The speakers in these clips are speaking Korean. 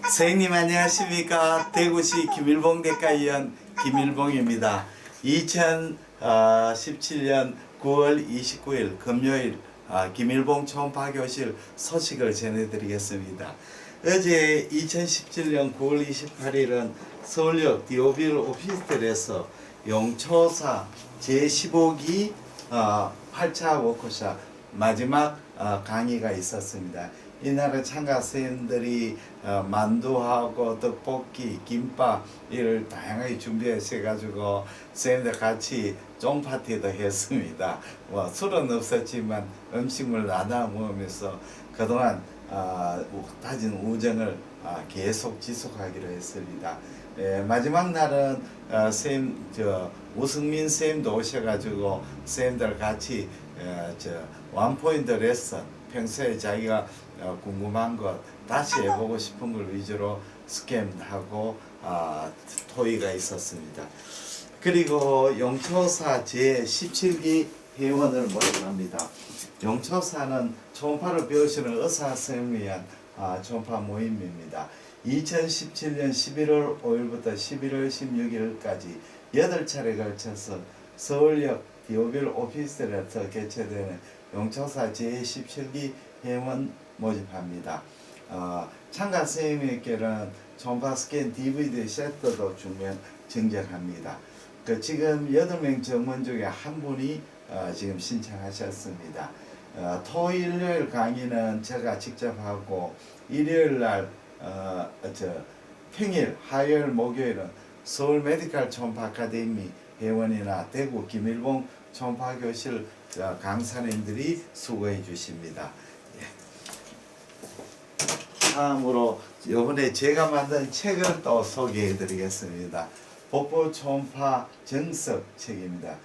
선생님 안녕하십니까. 대구시 김일봉 대과위원 김일봉입니다. 2017년 9월 29일 금요일 김일봉 초음파교실 소식을 전해드리겠습니다. 어제 2017년 9월 28일은 서울역 디오빌 오피스텔에서 용초사 제15기 8차 워크숍 마지막 강의가 있었습니다. 이날은 참가 선생님들이 만두하고 떡볶이, 김밥 이를 다양하게 준비하셔가지고 선생님들 같이 쫑파티도 했습니다. 술은 없었지만 음식물 나눠 먹으면서 그동안 다진 우정을 계속 지속하기로 했습니다. 마지막 날은 선생님 우승민 선생님도 오셔가지고 선생님들 같이 원포인트 레슨 평소에 자기가 궁금한 것 다시 해보고 싶은 걸 위주로 스캔하고 토의가 있었습니다. 그리고 용초사 제17기 회원을 모집합니다. 용초사는 초음파를 배우시는 의사 선생님을 위한 초음파 모임입니다. 2017년 11월 5일부터 11월 16일까지 8차례 걸쳐서 서울역 디오빌 오피스텔에서 개최되는 용초사 제17기 회원 모집합니다. 참가 선생님께는 초음파 스캔 DVD 세트도 증정합니다. 지금 8명 정원 중에 한 분이 지금 신청하셨습니다. 토일, 일요일 강의는 제가 직접 하고 일요일 날 평일, 화요일, 목요일은 서울 메디컬 초음파 아카데미 회원이나 대구 김일봉 초음파 교실 강사님들이 수고해 주십니다. 다음으로 이번에 제가 만든 책을 또 소개해 드리겠습니다. 복부 초음파 정석 책입니다.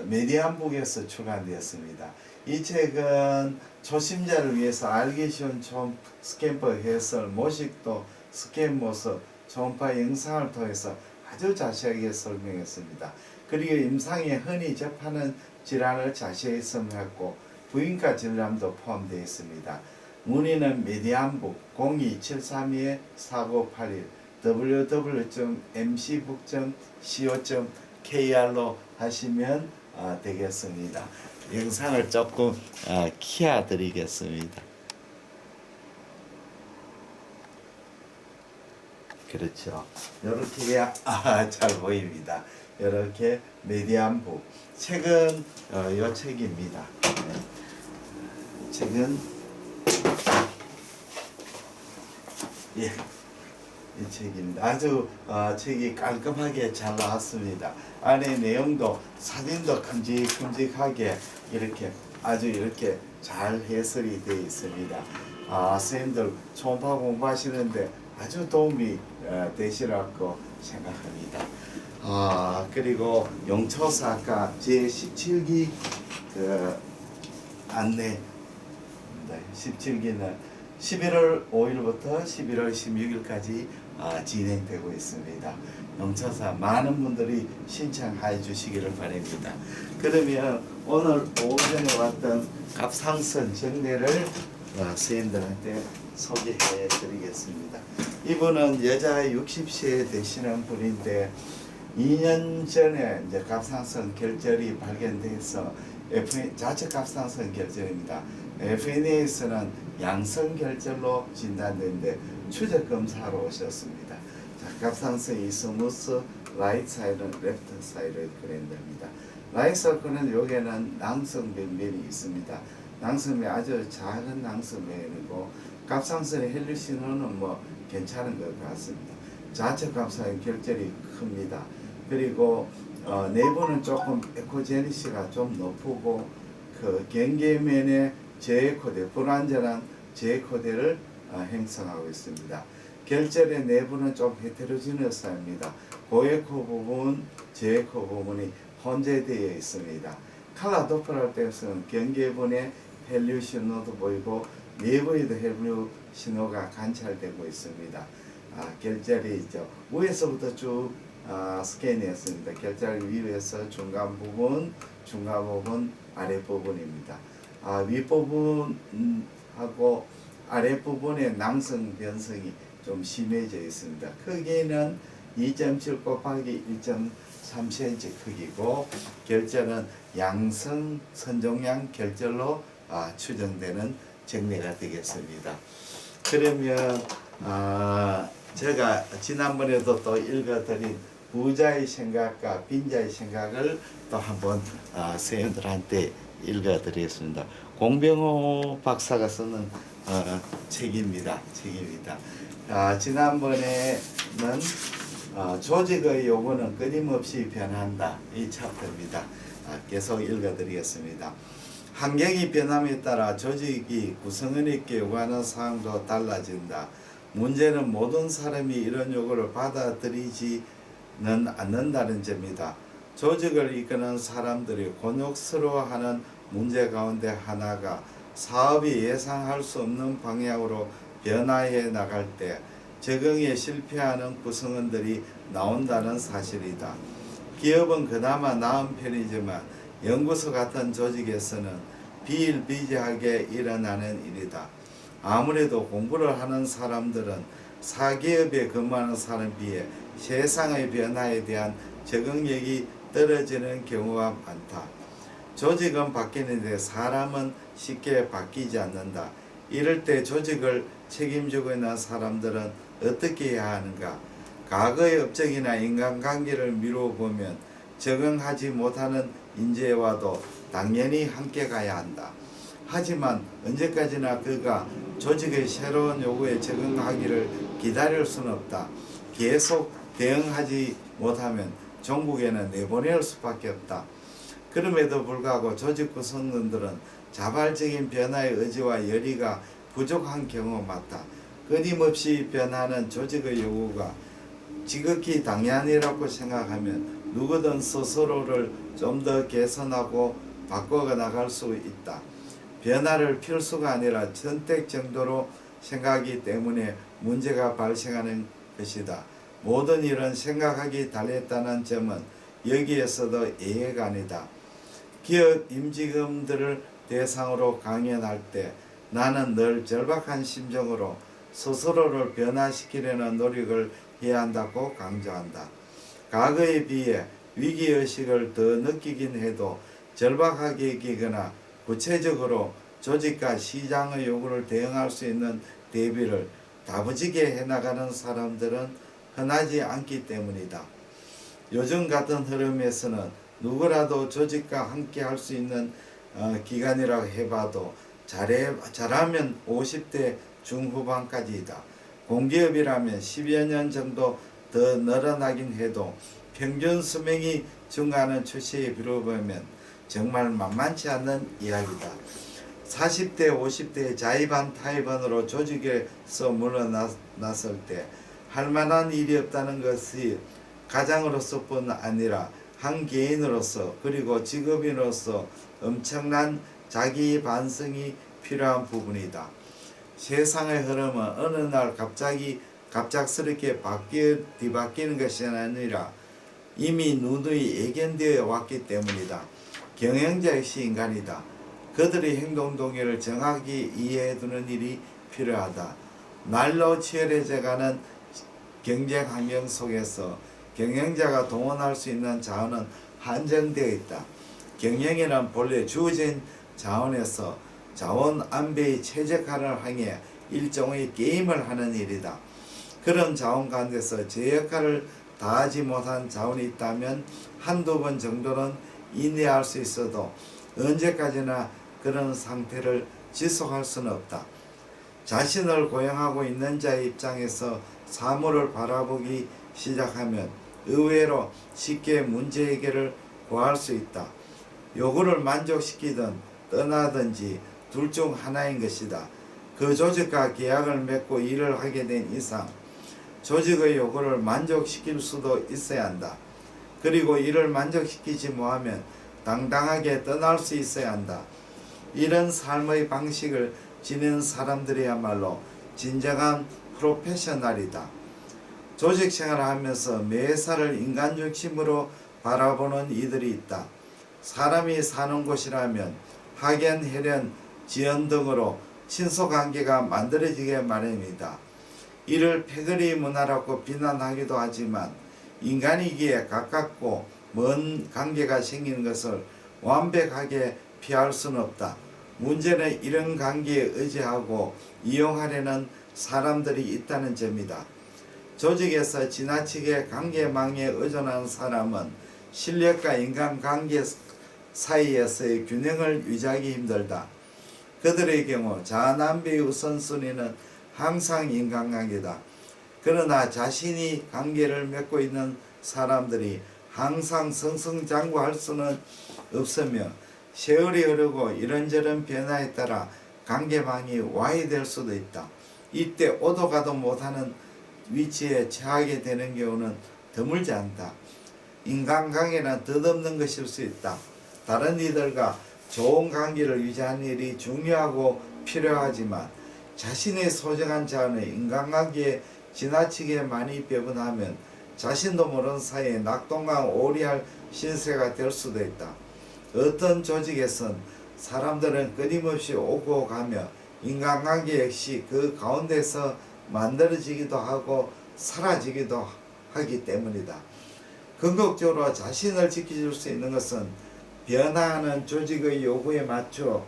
메디안북에서 출간되었습니다. 이 책은 초심자를 위해서 알기 쉬운 초음 스캔법 해설, 모식도, 스캔 모습, 초음파 영상을 통해서 아주 자세하게 설명했습니다. 그리고 임상에 흔히 접하는 질환을 자세히 설명했고 부인과 진단도 포함되어 있습니다. 문의는 메디안북 02732-4981 www.mcbook.co.kr로 하시면 되겠습니다. 영상을 조금 키워 드리겠습니다. 그렇죠. 이렇게 해야 잘 보입니다. 이렇게 메디안북 책은 이 책입니다. 책은 이 책입니다. 아주 책이 깔끔하게 잘 나왔습니다. 안에 내용도 사진도 큼직큼직하게 이렇게 아주 이렇게 잘 해설이 되어 있습니다. 선생님들 초음파 공부하시는데 아주 도움이 되시라고 생각합니다. 그리고 용초사과 제17기 안내 17기는 11월 5일부터 11월 16일까지 진행되고 있습니다. 용초사 많은 분들이 신청해 주시기를 바랍니다. 그러면 오늘 오전에 왔던 갑상선 정례를 선생님들한테 소개해 드리겠습니다. 이분은 여자 60세 되시는 분인데 2년 전에 이제 갑상선 결절이 발견돼서 자체 갑상선 결절입니다. FNA에서는 양성 결절로 진단되는데 추적 검사로 오셨습니다. 갑상선이 스무스 라이트 사이드, 레프트 사이드 그랜드입니다. 라이트 서클은 여기에는 낭성변면이 있습니다. 낭성변 아주 작은 낭성변이고 갑상선의 헬류 신호는 괜찮은 것 같습니다. 자체 갑상선 결절이 큽니다. 그리고 내부는 조금 에코제니시가 좀 높고 경계면에 제코대, 불완전한 제코대를 형성하고 있습니다. 결절의 내부는 좀 헤테로지너스합니다. 고에코 부분, 제코 부분이 혼재되어 있습니다. 칼라 도플러 때에서는 경계분의 헬류 신호도 보이고 내부에도 헬류 신호가 관찰되고 있습니다. 결절이 있죠. 위에서부터 쭉 스캔이었습니다. 결절 위에서 중간 부분, 아랫 부분입니다. 윗부분하고 아랫부분의 낭성 변성이 좀 심해져 있습니다. 크기는 2.7 곱하기 1.3cm 크기고 결절은 양성 선종양 결절로 추정되는 정례가 되겠습니다. 그러면 제가 지난번에도 또 읽어드린 부자의 생각과 빈자의 생각을 또 한번 선생님들한테 읽어드리겠습니다. 공병호 박사가 쓰는 책입니다. 지난번에는 조직의 요구는 끊임없이 변한다. 이 챕터입니다. 계속 읽어드리겠습니다. 환경이 변함에 따라 조직이 구성원에게 요구하는 사항도 달라진다. 문제는 모든 사람이 이런 요구를 받아들이지는 않는다는 점이다. 조직을 이끄는 사람들이 곤욕스러워하는 문제 가운데 하나가 사업이 예상할 수 없는 방향으로 변화해 나갈 때 적응에 실패하는 구성원들이 나온다는 사실이다. 기업은 그나마 나은 편이지만 연구소 같은 조직에서는 비일비재하게 일어나는 일이다. 아무래도 공부를 하는 사람들은 사기업에 근무하는 사람에 비해 세상의 변화에 대한 적응력이 떨어지는 경우가 많다. 조직은 바뀌는데 사람은 쉽게 바뀌지 않는다. 이럴 때 조직을 책임지고 있는 사람들은 어떻게 해야 하는가? 과거의 업적이나 인간관계를 미루어 보면 적응하지 못하는 인재와도 당연히 함께 가야 한다. 하지만 언제까지나 그가 조직의 새로운 요구에 적응하기를 기다릴 수는 없다. 계속 대응하지 못하면 종국에는 내보낼 수밖에 없다. 그럼에도 불구하고 조직 구성원들은 자발적인 변화의 의지와 열의가 부족한 경우가 많다. 끊임없이 변하는 조직의 요구가 지극히 당연이라고 생각하면 누구든 스스로를 좀 더 개선하고 바꿔 나갈 수 있다. 변화를 필수가 아니라 선택 정도로 생각하기 때문에 문제가 발생하는 것이다. 모든 일은 생각하기 달렸다는 점은 여기에서도 예외가 아니다. 기업 임직원들을 대상으로 강연할 때 나는 늘 절박한 심정으로 스스로를 변화시키려는 노력을 해야 한다고 강조한다. 과거에 비해 위기의식을 더 느끼긴 해도 절박하게 여기거나 구체적으로 조직과 시장의 요구를 대응할 수 있는 대비를 다부지게 해나가는 사람들은 흔하지 않기 때문이다. 요즘 같은 흐름에서는 누구라도 조직과 함께 할 수 있는 기간이라고 해봐도 잘하면 50대 중후반까지이다. 공기업이라면 10여 년 정도 더 늘어나긴 해도 평균 수명이 증가하는 추세에 비춰보면 정말 만만치 않는 이야기다. 40대, 50대 자의반 타의반으로 조직에서 물러났을 때 할 만한 일이 없다는 것이 가장으로서뿐 아니라 한 개인으로서 그리고 직업인으로서 엄청난 자기 반성이 필요한 부분이다. 세상의 흐름은 어느 날 갑작스럽게 뒤바뀌는 것이 아니라 이미 누누이 예견되어 왔기 때문이다. 경영자 역시 인간이다. 그들의 행동 동기를 정확히 이해해두는 일이 필요하다. 날로 치열해져가는 경쟁 환경 속에서 경영자가 동원할 수 있는 자원은 한정되어 있다. 경영이란 본래 주어진 자원에서 자원 안배의 최적화를 향해 일종의 게임을 하는 일이다. 그런 자원 가운데서 제 역할을 다하지 못한 자원이 있다면 한두 번 정도는 인내할 수 있어도 언제까지나 그런 상태를 지속할 수는 없다. 자신을 고용하고 있는 자의 입장에서 사물을 바라보기 시작하면 의외로 쉽게 문제 해결을 구할 수 있다. 요구를 만족시키든 떠나든지 둘 중 하나인 것이다. 그 조직과 계약을 맺고 일을 하게 된 이상 조직의 요구를 만족시킬 수도 있어야 한다. 그리고 이를 만족시키지 못하면 당당하게 떠날 수 있어야 한다. 이런 삶의 방식을 지닌 사람들이야말로 진정한 프로페셔널이다. 조직 생활을 하면서 매사를 인간 중심으로 바라보는 이들이 있다. 사람이 사는 곳이라면 학연, 혈연, 지연 등으로 친소관계가 만들어지게 마련입니다. 이를 패거리 문화라고 비난하기도 하지만 인간이기에 가깝고 먼 관계가 생기는 것을 완벽하게 피할 수는 없다. 문제는 이런 관계에 의지하고 이용하려는 사람들이 있다는 점이다. 조직에서 지나치게 관계망에 의존하는 사람은 실력과 인간관계 사이에서의 균형을 유지하기 힘들다. 그들의 경우 자남비의 우선순위는 항상 인간관계다. 그러나 자신이 관계를 맺고 있는 사람들이 항상 승승장구할 수는 없으며 세월이 흐르고 이런저런 변화에 따라 관계망이 와해될 수도 있다. 이때 오도 가도 못하는 위치에 처하게 되는 경우는 드물지 않다. 인간관계는 덧없는 것일 수 있다. 다른 이들과 좋은 관계를 유지하는 일이 중요하고 필요하지만 자신의 소중한 자원을 인간관계에 지나치게 많이 배분하면 자신도 모르는 사이에 낙동강 오리할 신세가 될 수도 있다. 어떤 조직에선 사람들은 끊임없이 오고 가며 인간관계 역시 그 가운데서 만들어지기도 하고 사라지기도 하기 때문이다. 궁극적으로 자신을 지켜줄 수 있는 것은 변화하는 조직의 요구에 맞춰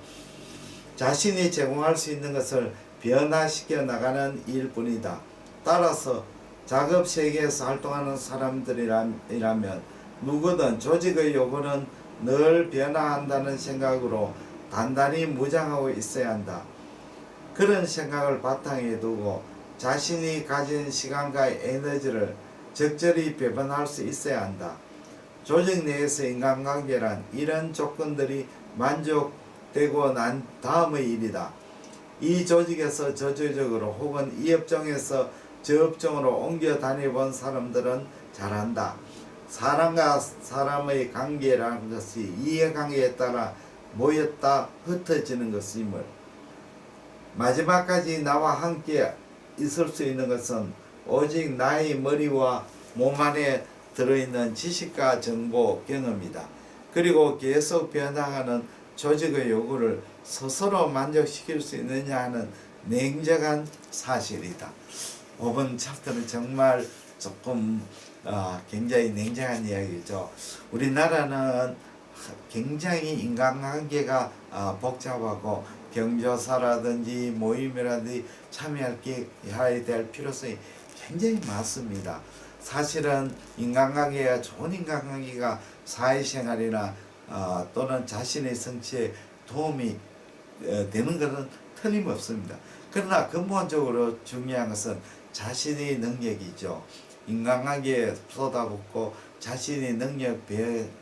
자신이 제공할 수 있는 것을 변화시켜 나가는 일뿐이다. 따라서 작업 세계에서 활동하는 사람들이라면 누구든 조직의 요구는 늘 변화한다는 생각으로 단단히 무장하고 있어야 한다. 그런 생각을 바탕에 두고 자신이 가진 시간과 에너지를 적절히 배분할 수 있어야 한다. 조직 내에서 인간관계란 이런 조건들이 만족되고 난 다음의 일이다. 이 조직에서 저 조직으로 혹은 이 업종에서 저 업종으로 옮겨 다녀본 사람들은 잘한다. 사람과 사람의 관계라는 것이 이해관계에 따라 모였다 흩어지는 것임을, 마지막까지 나와 함께 있을 수 있는 것은 오직 나의 머리와 몸 안에 들어있는 지식과 정보, 경험이다. 그리고 계속 변화하는 조직의 요구를 스스로 만족시킬 수 있느냐 하는 냉정한 사실이다. 5번 챕터는 정말 조금 굉장히 냉정한 이야기죠. 우리나라는 굉장히 인간관계가 복잡하고 경조사라든지 모임이라든지 참여해야 될 필요성이 굉장히 많습니다. 사실은 인간관계가 좋은 인간관계가 사회생활이나 또는 자신의 성취에 도움이 되는 것은 틀림없습니다. 그러나 근본적으로 중요한 것은 자신의 능력이죠. 인간관계에 쏟아붓고 자신의 능력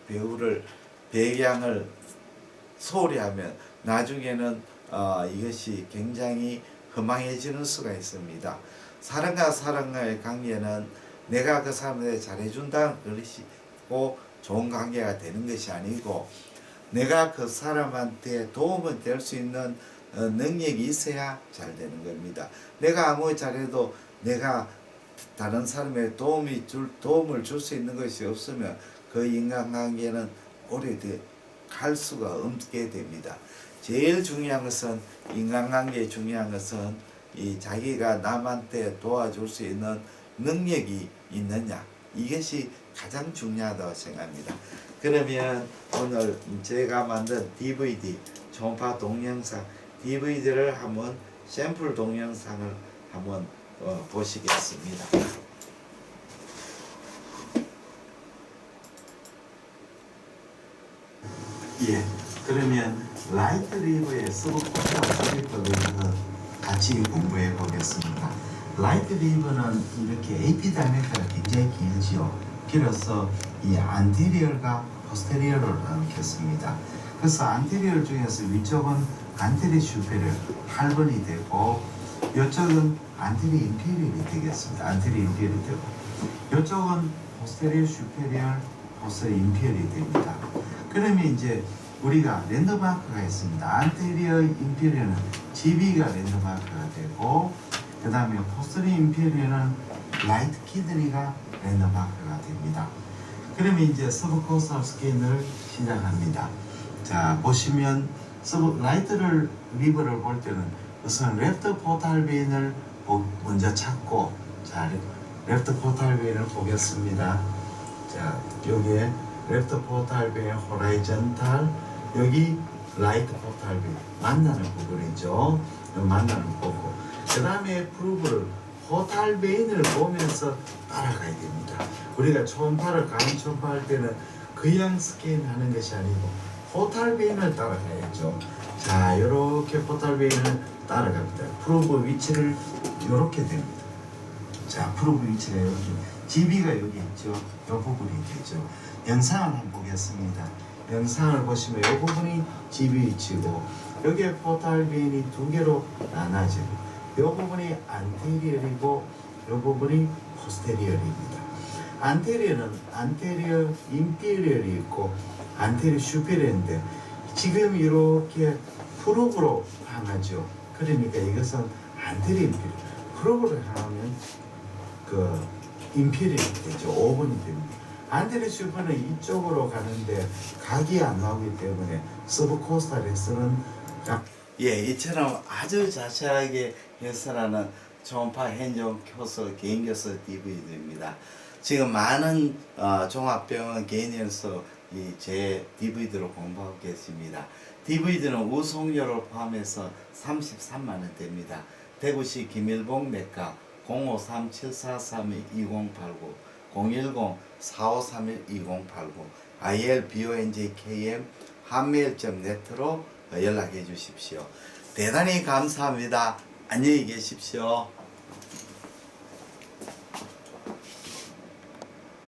배우를 배양을 소홀히 하면 나중에는 이것이 굉장히 허망해지는 수가 있습니다. 사람과 사람과의 관계는 내가 그 사람에게 잘해준다는 것이고 좋은 관계가 되는 것이 아니고, 내가 그 사람한테 도움이 될 수 있는 능력이 있어야 잘 되는 겁니다. 내가 아무리 잘해도 내가 다른 사람에게 도움을 줄 수 있는 것이 없으면 그 인간관계는 오래 갈 수가 없게 됩니다. 제일 중요한 것은, 인간관계에 중요한 것은 이 자기가 남한테 도와줄 수 있는 능력이 있느냐, 이것이 가장 중요하다고 생각합니다. 그러면 오늘 제가 만든 DVD 초음파 동영상 DVD를 한번 샘플 동영상을 한번 보시겠습니다. 예, 그러면 라이트 리버의 서브코스와 서브코스를 같이 공부해 보겠습니다. 라이트 리버는 이렇게 AP 다이메트가 굉장히 길지요. 길어서 이 안테리얼과 포스테리얼을 나누겠습니다. 그래서 안테리얼 중에서 위쪽은 안테리 슈페리얼 8번이 되고, 이쪽은 안테리 인페리얼이 되겠습니다. 안테리 인페리얼이 되고, 이쪽은 포스테리얼 슈페리얼 포스테리얼 인페리얼이 됩니다. 그러면 이제 우리가 랜드마크가 있습니다. 안테리어 인페리얼은 GB가 랜드마크가 되고, 그 다음에 포스테리어 인페리얼은 라이트 키드니가 랜드마크가 됩니다. 그러면 이제 서브코스탈 스캔을 시작합니다. 자, 보시면 라이트 리버를 볼 때는 우선 레프트 포탈 베인을 먼저 찾고, 자, 레프트 포탈 베이를 보겠습니다. 자, 여기에 레프트 포탈 베이 호라이전탈, 여기 라이트 포탈 베이 만나는 부분이죠. 만나는 거고, 그 다음에 프루브를 포탈 베인을 보면서 따라가야 됩니다. 우리가 초음파를 가는 초음파할 때는 그냥 스캔하는 것이 아니고 포탈 베인을 따라가야죠. 자, 이렇게 포탈 베인을 따라갑니다. 프로브 위치를 이렇게 됩니다. 자, 프로브 위치가 여기, GB가 여기 있죠. 이 부분이 되죠. 영상을 한번 보겠습니다. 영상을 보시면 이 부분이 GB 위치고, 여기에 포탈 베인이 두 개로 나눠지고, 이 부분이 안테리얼이고 이 부분이 포스테리얼입니다. 안테리얼은 안테리어 인피리얼이 있고 안테리어 슈페리얼인데 지금 이렇게 프로브로 향하죠. 그러니까 이것은 안테리어 인피리얼. 프로브로 향하면 그 인피리얼이 되죠. 5번이 됩니다. 안테리어 슈페리얼은 이쪽으로 가는데 각이 안 나오기 때문에 서브코스탈에서는 이처럼 아주 자세하게 해설하는 초음파 현존 교수 개인 교수 DVD입니다. 지금 많은 종합병원 개인연수 제 DVD로 공부하고 계십니다. DVD는 우송료를 포함해서 33만 원대입니다. 대구시 김일봉 내과 053-743-2089 010-4531-2089 ilbonjkm 한메일.net로 연락해 주십시오. 대단히 감사합니다. 안녕히 계십시오.